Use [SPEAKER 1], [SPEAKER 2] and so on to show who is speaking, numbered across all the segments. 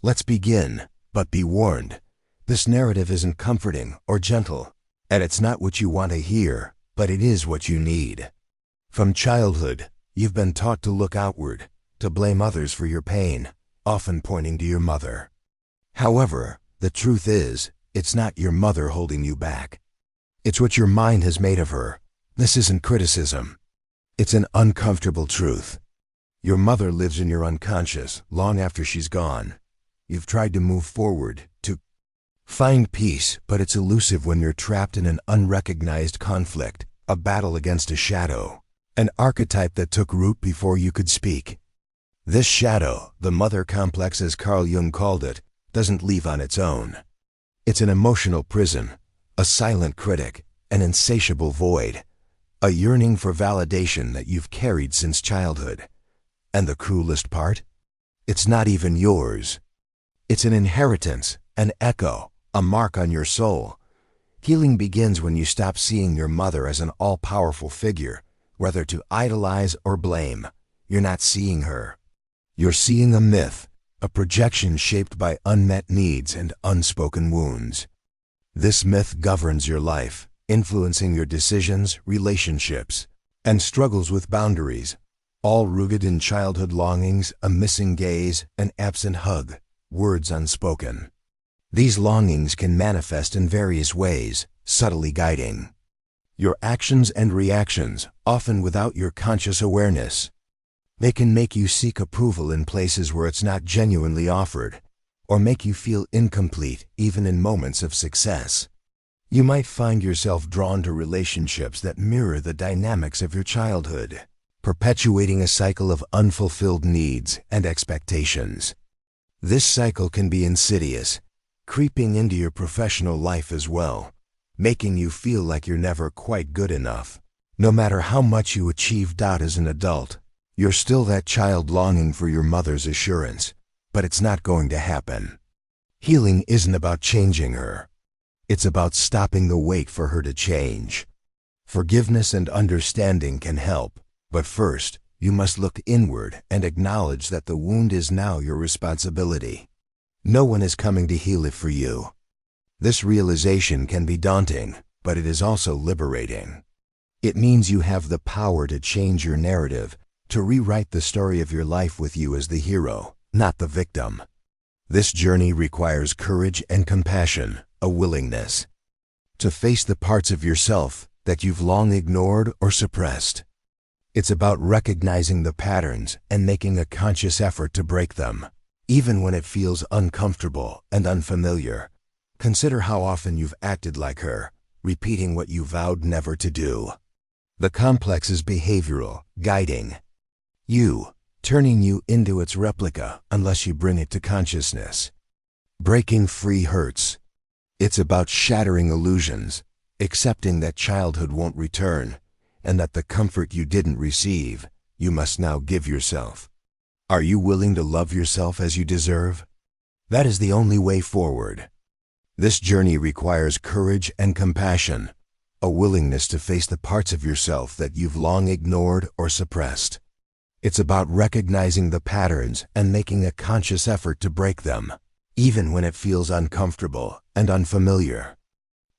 [SPEAKER 1] Let's begin, but be warned. This narrative isn't comforting or gentle, and it's not what you want to hear, but it is what you need. From childhood, you've been taught to look outward, to blame others for your pain, often pointing to your mother. However, the truth is, it's not your mother holding you back. It's what your mind has made of her. This isn't criticism. It's an uncomfortable truth. Your mother lives in your unconscious long after she's gone. You've tried to move forward, to find peace, but it's elusive when you're trapped in an unrecognized conflict, a battle against a shadow, an archetype that took root before you could speak. This shadow, the mother complex as Carl Jung called it, doesn't leave on its own. It's an emotional prison, a silent critic, an insatiable void, a yearning for validation that you've carried since childhood. And the cruelest part? It's not even yours. It's an inheritance, an echo, a mark on your soul. Healing begins when you stop seeing your mother as an all-powerful figure, whether to idolize or blame. You're not seeing her. You're seeing a myth, a projection shaped by unmet needs and unspoken wounds. This myth governs your life, influencing your decisions, relationships, and struggles with boundaries, all rooted in childhood longings, a missing gaze, an absent hug, words unspoken. These longings can manifest in various ways, subtly guiding your actions and reactions, often without your conscious awareness. They can make you seek approval in places where it's not genuinely offered, or make you feel incomplete even in moments of success. You might find yourself drawn to relationships that mirror the dynamics of your childhood, perpetuating a cycle of unfulfilled needs and expectations. This cycle can be insidious, creeping into your professional life as well, making you feel like you're never quite good enough. No matter how much you achieved out as an adult, you're still that child longing for your mother's assurance, but it's not going to happen. Healing isn't about changing her. It's about stopping the wait for her to change. Forgiveness and understanding can help, but first, you must look inward and acknowledge that the wound is now your responsibility. No one is coming to heal it for you. This realization can be daunting, but it is also liberating. It means you have the power to change your narrative, to rewrite the story of your life with you as the hero, not the victim. This journey requires courage and compassion, a willingness to face the parts of yourself that you've long ignored or suppressed. It's about recognizing the patterns and making a conscious effort to break them, even when it feels uncomfortable and unfamiliar. Consider how often you've acted like her, repeating what you vowed never to do. The complex is behavioral, guiding you, turning you into its replica unless you bring it to consciousness. Breaking free hurts. It's about shattering illusions, accepting that childhood won't return, and that the comfort you didn't receive, you must now give yourself. Are you willing to love yourself as you deserve? That is the only way forward. This journey requires courage and compassion, a willingness to face the parts of yourself that you've long ignored or suppressed. It's about recognizing the patterns and making a conscious effort to break them, even when it feels uncomfortable and unfamiliar.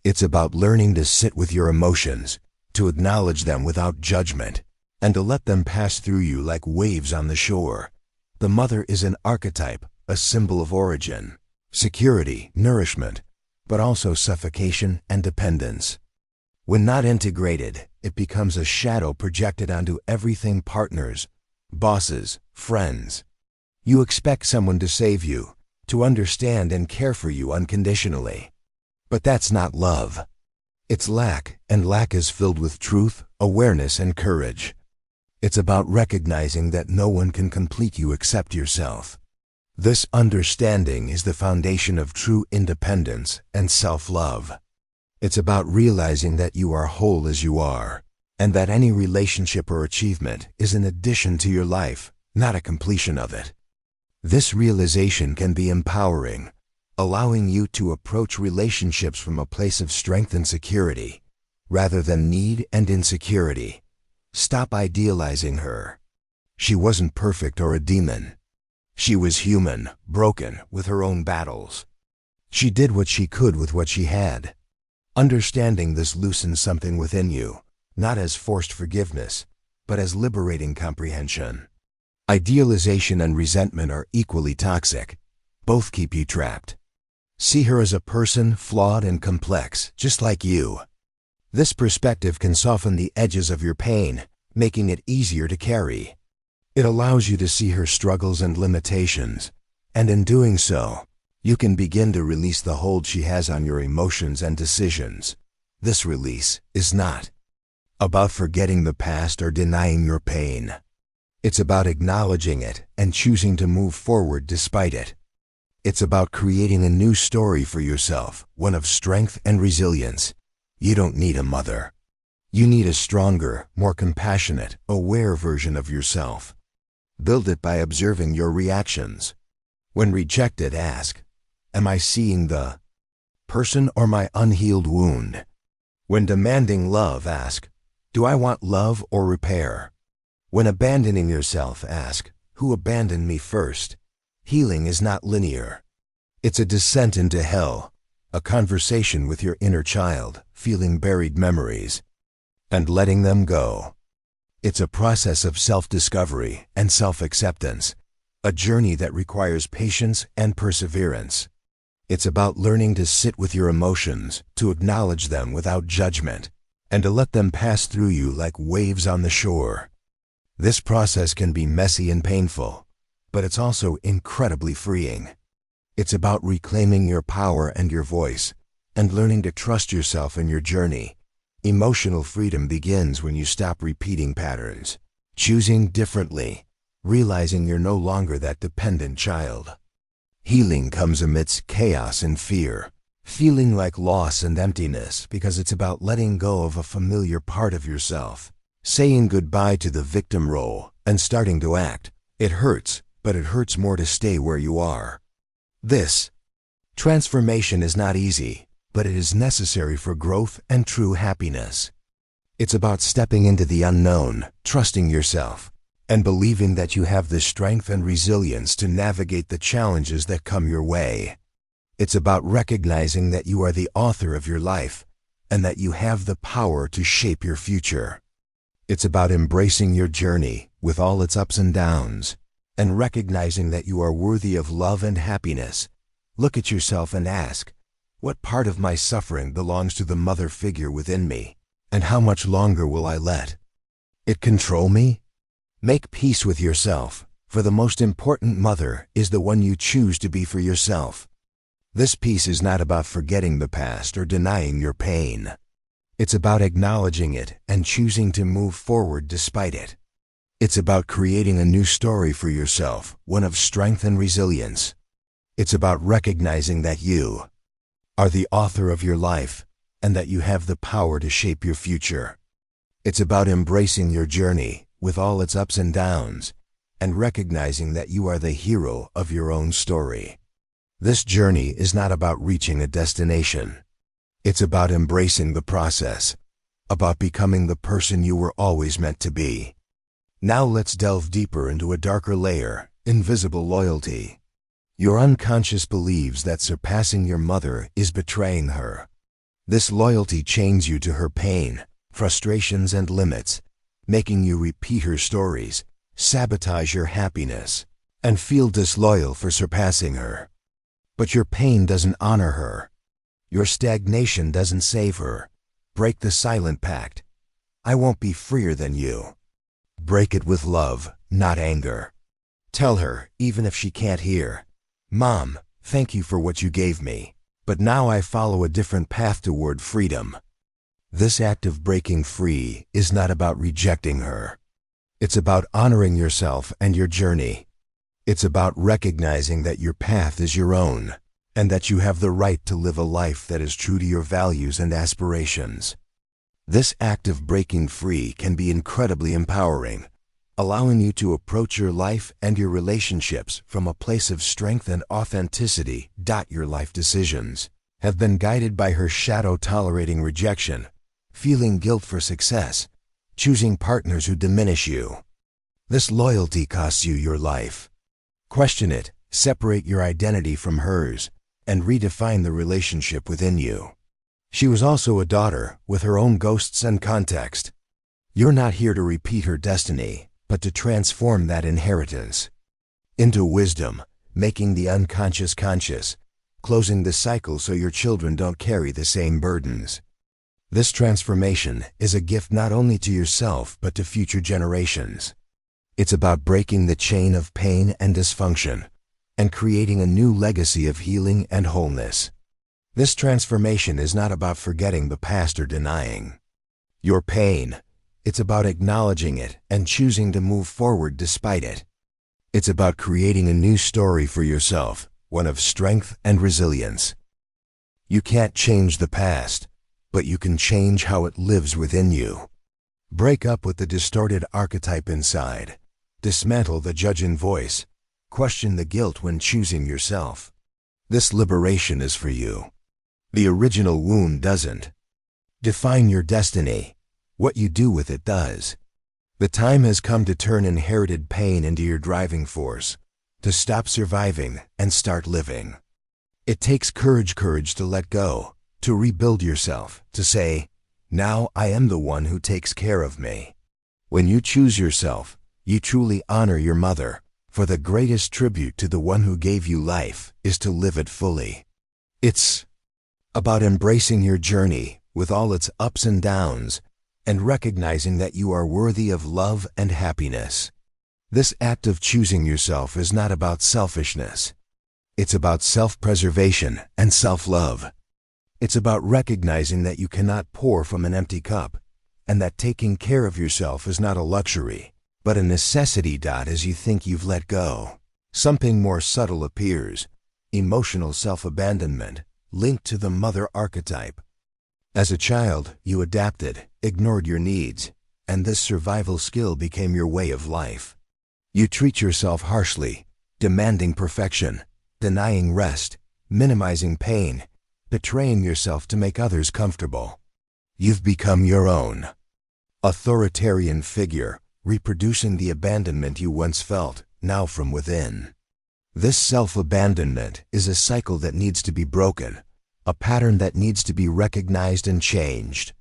[SPEAKER 1] It's about learning to sit with your emotions, to acknowledge them without judgment, and to let them pass through you like waves on the shore. The mother is an archetype, a symbol of origin, security, nourishment, but also suffocation and dependence. When not integrated, it becomes a shadow projected onto everything: partners, bosses, friends. You expect someone to save you, to understand and care for you unconditionally. But that's not love. It's lack, and lack is filled with truth, awareness, and courage. It's about recognizing that no one can complete you except yourself. This understanding is the foundation of true independence and self-love. It's about realizing that you are whole as you are, and that any relationship or achievement is an addition to your life, not a completion of it. This realization can be empowering, allowing you to approach relationships from a place of strength and security, rather than need and insecurity. Stop idealizing her. She wasn't perfect or a demon. She was human, broken, with her own battles. She did what she could with what she had. Understanding this loosens something within you, not as forced forgiveness, but as liberating comprehension. Idealization and resentment are equally toxic. Both keep you trapped. See her as a person, flawed and complex, just like you. This perspective can soften the edges of your pain, making it easier to carry. It allows you to see her struggles and limitations, and in doing so, you can begin to release the hold she has on your emotions and decisions. This release is not about forgetting the past or denying your pain. It's about acknowledging it and choosing to move forward despite it. It's about creating a new story for yourself, one of strength and resilience. You don't need a mother. You need a stronger, more compassionate, aware version of yourself. Build it by observing your reactions. When rejected, ask, am I seeing the person or my unhealed wound? When demanding love, ask, do I want love or repair? When abandoning yourself, ask, who abandoned me first? Healing is not linear. It's a descent into hell, a conversation with your inner child, feeling buried memories, and letting them go. It's a process of self-discovery and self-acceptance, a journey that requires patience and perseverance. It's about learning to sit with your emotions, to acknowledge them without judgment, and to let them pass through you like waves on the shore. This process can be messy and painful, but it's also incredibly freeing. It's about reclaiming your power and your voice, and learning to trust yourself in your journey. Emotional freedom begins when you stop repeating patterns, choosing differently, realizing you're no longer that dependent child. Healing comes amidst chaos and fear, feeling like loss and emptiness because it's about letting go of a familiar part of yourself, saying goodbye to the victim role and starting to act. It hurts, but it hurts more to stay where you are. This transformation is not easy, but it is necessary for growth and true happiness. It's about stepping into the unknown, trusting yourself, and believing that you have the strength and resilience to navigate the challenges that come your way. It's about recognizing that you are the author of your life and that you have the power to shape your future. It's about embracing your journey with all its ups and downs and recognizing that you are worthy of love and happiness. Look at yourself and ask, what part of my suffering belongs to the mother figure within me, and how much longer will I let it control me? Make peace with yourself, for the most important mother is the one you choose to be for yourself. This peace is not about forgetting the past or denying your pain. It's about acknowledging it and choosing to move forward despite it. It's about creating a new story for yourself, one of strength and resilience. It's about recognizing that you are the author of your life and that you have the power to shape your future. It's about embracing your journey with all its ups and downs and recognizing that you are the hero of your own story. This journey is not about reaching a destination. It's about embracing the process, about becoming the person you were always meant to be. Now let's delve deeper into a darker layer, invisible loyalty. Your unconscious believes that surpassing your mother is betraying her. This loyalty chains you to her pain, frustrations, and limits, making you repeat her stories, sabotage your happiness, and feel disloyal for surpassing her. But your pain doesn't honor her. Your stagnation doesn't save her. Break the silent pact. I won't be freer than you. Break it with love, not anger. Tell her, even if she can't hear, Mom, thank you for what you gave me, but now I follow a different path toward freedom. This act of breaking free is not about rejecting her. It's about honoring yourself and your journey. It's about recognizing that your path is your own, and that you have the right to live a life that is true to your values and aspirations. This act of breaking free can be incredibly empowering, allowing you to approach your life and your relationships from a place of strength and authenticity. Your life decisions have been guided by her shadow, tolerating rejection, feeling guilt for success, choosing partners who diminish you. This loyalty costs you your life. Question it, separate your identity from hers, and redefine the relationship within you. She was also a daughter, with her own ghosts and context. You're not here to repeat her destiny, but to transform that inheritance into wisdom, making the unconscious conscious, closing the cycle so your children don't carry the same burdens. This transformation is a gift not only to yourself but to future generations. It's about breaking the chain of pain and dysfunction and creating a new legacy of healing and wholeness. This transformation is not about forgetting the past or denying your pain. It's about acknowledging it and choosing to move forward despite it. It's about creating a new story for yourself, one of strength and resilience. You can't change the past, but you can change how it lives within you. Break up with the distorted archetype inside. Dismantle the judging voice. Question the guilt when choosing yourself. This liberation is for you. The original wound doesn't define your destiny. What you do with it does. The time has come to turn inherited pain into your driving force, to stop surviving and start living. It takes courage to let go, to rebuild yourself, to say, now I am the one who takes care of me. When you choose yourself, you truly honor your mother, for the greatest tribute to the one who gave you life is to live it fully. It's about embracing your journey with all its ups and downs and recognizing that you are worthy of love and happiness. This act of choosing yourself is not about selfishness. It's about self-preservation and self-love. It's about recognizing that you cannot pour from an empty cup and that taking care of yourself is not a luxury, but a necessity. As you think you've let go, something more subtle appears: emotional self-abandonment linked to the mother archetype. As a child, you adapted, ignored your needs, and this survival skill became your way of life. You treat yourself harshly, demanding perfection, denying rest, minimizing pain, betraying yourself to make others comfortable. You've become your own authoritarian figure, reproducing the abandonment you once felt, now from within. This self-abandonment is a cycle that needs to be broken, a pattern that needs to be recognized and changed.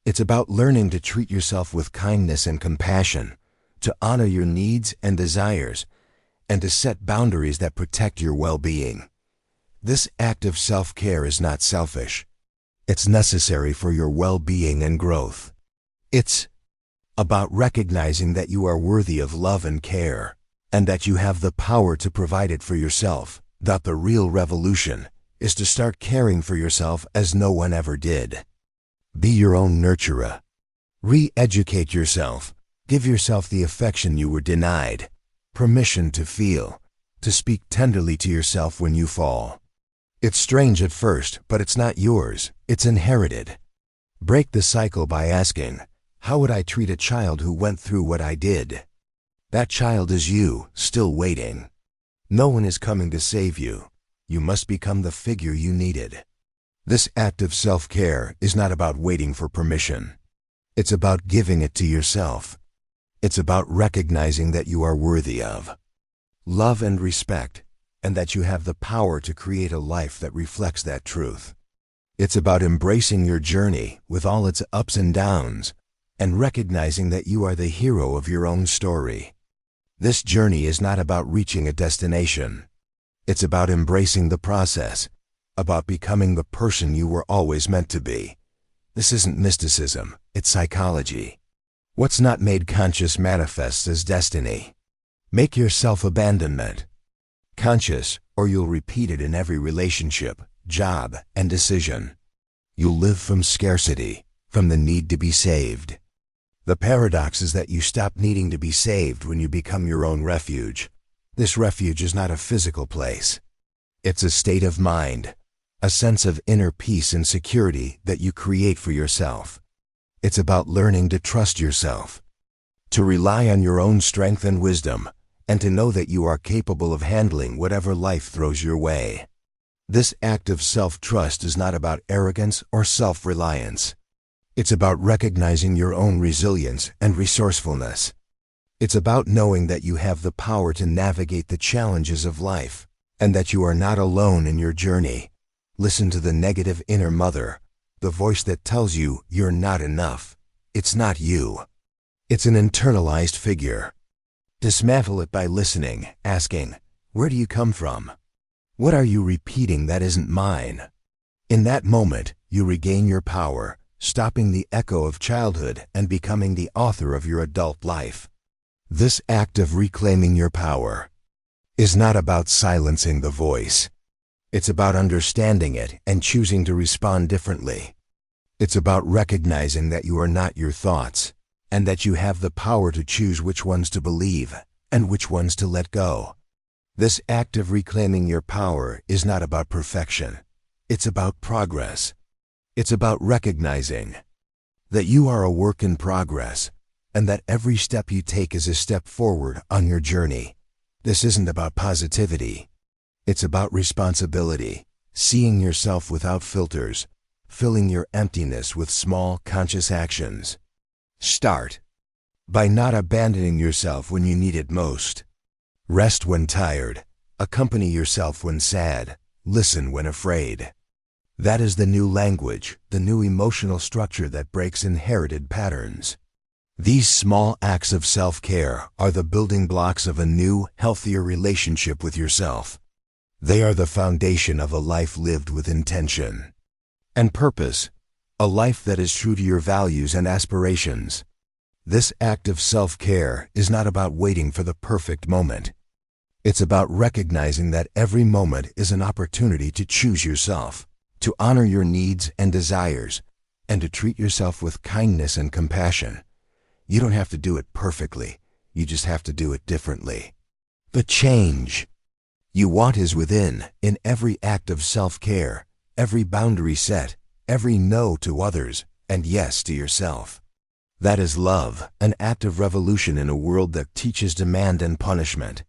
[SPEAKER 1] It's about learning to treat yourself with kindness and compassion, to honor your needs and desires, and to set boundaries that protect your well-being. This act of self-care is not selfish. It's necessary for your well-being and growth. It's about recognizing that you are worthy of love and care, and that you have the power to provide it for yourself. That the real revolution is to start caring for yourself as no one ever did. Be your own nurturer. Re-educate yourself. Give yourself the affection you were denied, permission to feel, to speak tenderly to yourself when you fall. It's strange at first, but it's not yours, it's inherited. Break the cycle by asking, how would I treat a child who went through what I did? That child is you, still waiting. No one is coming to save you. You must become the figure you needed. This act of self-care is not about waiting for permission. It's about giving it to yourself. It's about recognizing that you are worthy of love and respect, and that you have the power to create a life that reflects that truth. It's about embracing your journey with all its ups and downs, and recognizing that you are the hero of your own story. This journey is not about reaching a destination. It's about embracing the process, about becoming the person you were always meant to be. This isn't mysticism, it's psychology. What's not made conscious manifests as destiny. Make your self-abandonment conscious, or you'll repeat it in every relationship, job, and decision. You'll live from scarcity, from the need to be saved. The paradox is that you stop needing to be saved when you become your own refuge. This refuge is not a physical place. It's a state of mind, a sense of inner peace and security that you create for yourself. It's about learning to trust yourself, to rely on your own strength and wisdom, and to know that you are capable of handling whatever life throws your way. This act of self-trust is not about arrogance or self-reliance. It's about recognizing your own resilience and resourcefulness. It's about knowing that you have the power to navigate the challenges of life, and that you are not alone in your journey. Listen to the negative inner mother, the voice that tells you you're not enough. It's not you. It's an internalized figure. Dismantle it by listening, asking, where do you come from? What are you repeating that isn't mine? In that moment, you regain your power, stopping the echo of childhood and becoming the author of your adult life. This act of reclaiming your power is not about silencing the voice. It's about understanding it and choosing to respond differently. It's about recognizing that you are not your thoughts, and that you have the power to choose which ones to believe and which ones to let go. This act of reclaiming your power is not about perfection. It's about progress. It's about recognizing that you are a work in progress, and that every step you take is a step forward on your journey. This isn't about positivity. It's about responsibility, seeing yourself without filters, filling your emptiness with small, conscious actions. Start by not abandoning yourself when you need it most. Rest when tired. Accompany yourself when sad. Listen when afraid. That is the new language, the new emotional structure that breaks inherited patterns. These small acts of self-care are the building blocks of a new, healthier relationship with yourself. They are the foundation of a life lived with intention and purpose, a life that is true to your values and aspirations. This act of self-care is not about waiting for the perfect moment. It's about recognizing that every moment is an opportunity to choose yourself, to honor your needs and desires, and to treat yourself with kindness and compassion. You don't have to do it perfectly. You just have to do it differently. The change you want is within, in every act of self-care, every boundary set, every no to others, and yes to yourself. That is love, an act of revolution in a world that teaches demand and punishment.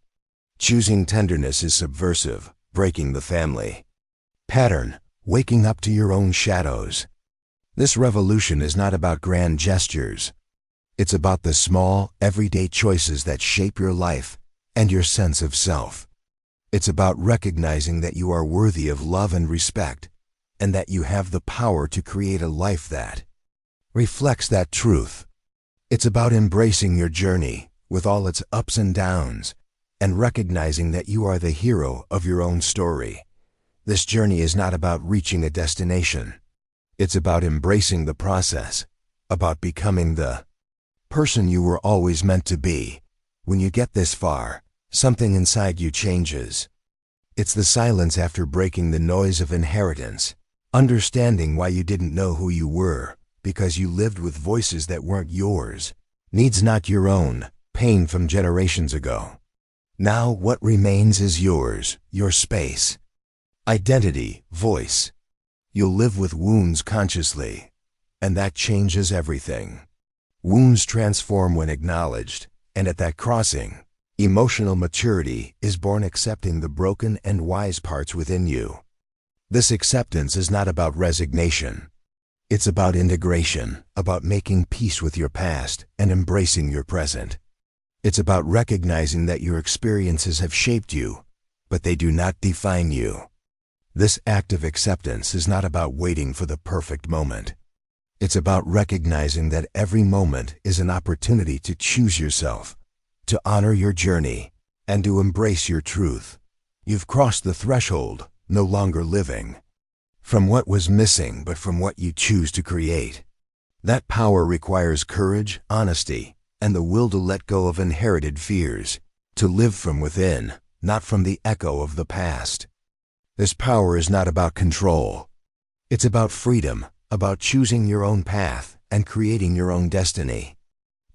[SPEAKER 1] Choosing tenderness is subversive, breaking the family pattern, waking up to your own shadows. This revolution is not about grand gestures. It's about the small, everyday choices that shape your life and your sense of self. It's about recognizing that you are worthy of love and respect, and that you have the power to create a life that reflects that truth. It's about embracing your journey with all its ups and downs, and recognizing that you are the hero of your own story. This journey is not about reaching a destination. It's about embracing the process, about becoming the person you were always meant to be. When you get this far, something inside you changes. It's the silence after breaking the noise of inheritance, understanding why you didn't know who you were, because you lived with voices that weren't yours, needs not your own, pain from generations ago. Now what remains is yours, your space, identity, voice. You'll live with wounds consciously, and that changes everything. Wounds transform when acknowledged, and at that crossing, emotional maturity is born, accepting the broken and wise parts within you. This acceptance is not about resignation. It's about integration, about making peace with your past and embracing your present. It's about recognizing that your experiences have shaped you, but they do not define you. This act of acceptance is not about waiting for the perfect moment. It's about recognizing that every moment is an opportunity to choose yourself, to honor your journey, and to embrace your truth. You've crossed the threshold, no longer living from what was missing, but from what you choose to create. That power requires courage, honesty, and the will to let go of inherited fears, to live from within, not from the echo of the past. This power is not about control. It's about freedom, about choosing your own path and creating your own destiny.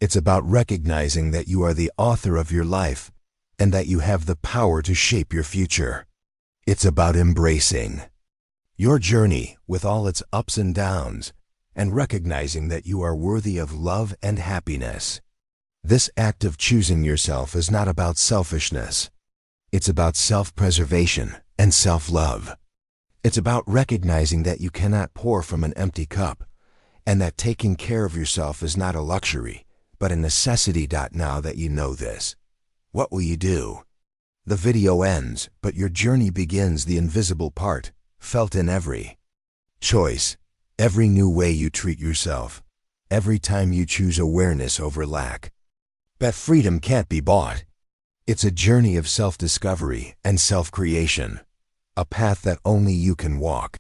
[SPEAKER 1] It's about recognizing that you are the author of your life and that you have the power to shape your future. It's about embracing your journey with all its ups and downs and recognizing that you are worthy of love and happiness. This act of choosing yourself is not about selfishness. It's about self-preservation and self-love. It's about recognizing that you cannot pour from an empty cup, and that taking care of yourself is not a luxury, but a necessity. Now that you know this, what will you do? The video ends, but your journey begins. The invisible part, felt in every choice, every new way you treat yourself, every time you choose awareness over lack. But freedom can't be bought. It's a journey of self-discovery and self-creation, a path that only you can walk.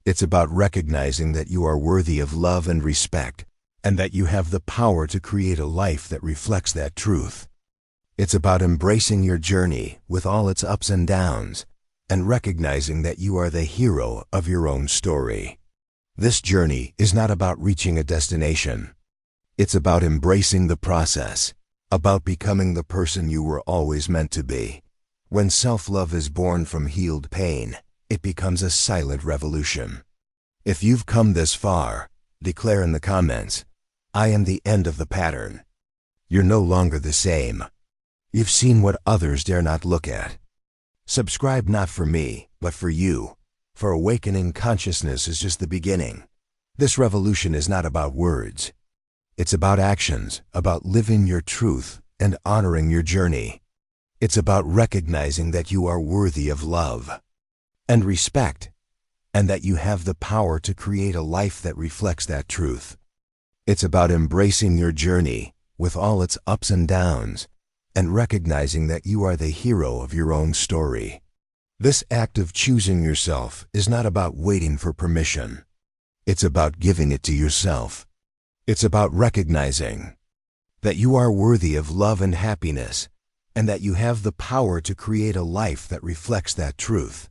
[SPEAKER 1] It's about recognizing that you are worthy of love and respect, and that you have the power to create a life that reflects that truth. It's about embracing your journey with all its ups and downs, and recognizing that you are the hero of your own story. This journey is not about reaching a destination. It's about embracing the process, about becoming the person you were always meant to be. When self-love is born from healed pain, it becomes a silent revolution. If you've come this far, declare in the comments, "I am the end of the pattern." You're no longer the same. You've seen what others dare not look at. Subscribe not for me, but for you. For awakening consciousness is just the beginning. This revolution is not about words. It's about actions, about living your truth and honoring your journey. It's about recognizing that you are worthy of love and respect, and that you have the power to create a life that reflects that truth. It's about embracing your journey with all its ups and downs, and recognizing that you are the hero of your own story. This act of choosing yourself is not about waiting for permission. It's about giving it to yourself. It's about recognizing that you are worthy of love and happiness, and that you have the power to create a life that reflects that truth.